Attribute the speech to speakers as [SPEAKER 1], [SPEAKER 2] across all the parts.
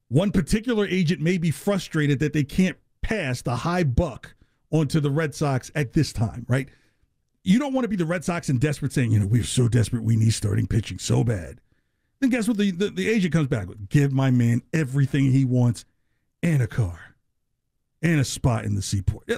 [SPEAKER 1] One particular agent may be frustrated that they can't pass the high buck onto the Red Sox at this time, right? You don't want to be the Red Sox and desperate saying, we're so desperate we need starting pitching so bad. Then guess what the agent comes back with? Give my man everything he wants and a car and a spot in the seaport.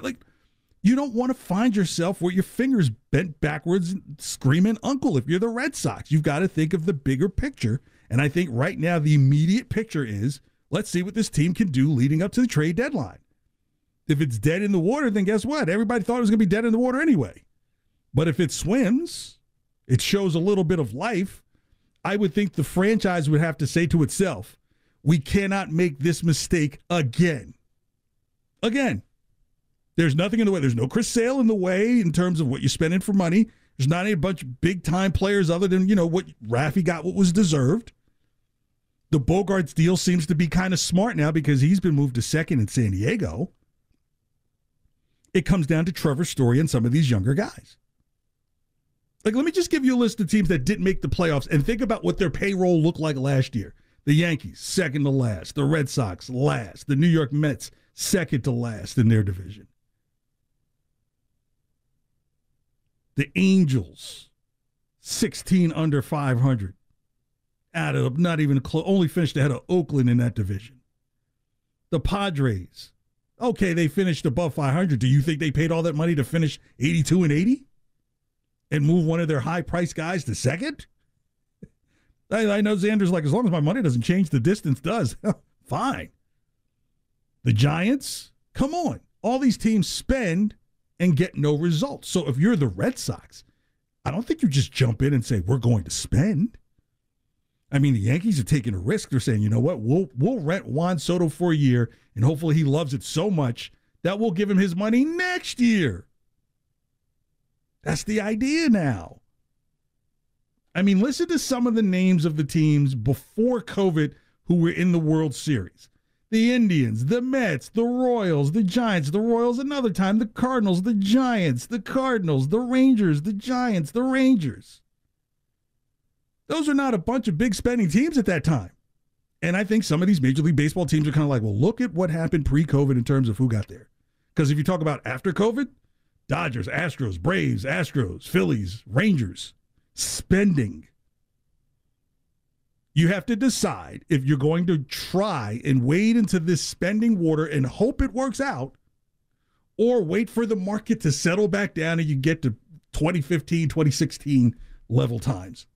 [SPEAKER 1] You don't want to find yourself where your fingers bent backwards screaming uncle if you're the Red Sox. You've got to think of the bigger picture. And I think right now the immediate picture is, let's see what this team can do leading up to the trade deadline. If it's dead in the water, then guess what? Everybody thought it was going to be dead in the water anyway. But if it swims, it shows a little bit of life. I would think the franchise would have to say to itself, we cannot make this mistake again. Again. There's nothing in the way. There's no Chris Sale in the way in terms of what you're spending for money. There's not a bunch of big-time players other than, what Raffy got what was deserved. The Bogaerts deal seems to be kind of smart now because he's been moved to second in San Diego. It comes down to Trevor Story and some of these younger guys. Let me just give you a list of teams that didn't make the playoffs and think about what their payroll looked like last year. The Yankees, second to last. The Red Sox, last. The New York Mets, second to last in their division. The Angels, 16 under 500. Added up, not even close, only finished ahead of Oakland in that division. The Padres, okay, they finished above 500. Do you think they paid all that money to finish 82 and 80? And move one of their high-priced guys to second? I know Xander's like, as long as my money doesn't change, the distance does. Fine. The Giants, come on. All these teams spend and get no results. So if you're the Red Sox, I don't think you just jump in and say, we're going to spend. I mean, the Yankees are taking a risk. They're saying, you know what, we'll rent Juan Soto for a year, and hopefully he loves it so much that we'll give him his money next year. That's the idea now. I mean, listen to some of the names of the teams before COVID who were in the World Series. The Indians, the Mets, the Royals, the Giants, the Royals another time, the Cardinals, the Giants, the Cardinals, the Rangers, the Giants, the Rangers. Those are not a bunch of big spending teams at that time. And I think some of these Major League Baseball teams are kind of like, well, look at what happened pre-COVID in terms of who got there. Because if you talk about after COVID, Dodgers, Astros, Braves, Astros, Phillies, Rangers, spending. You have to decide if you're going to try and wade into this spending water and hope it works out, or wait for the market to settle back down and you get to 2015, 2016 level times.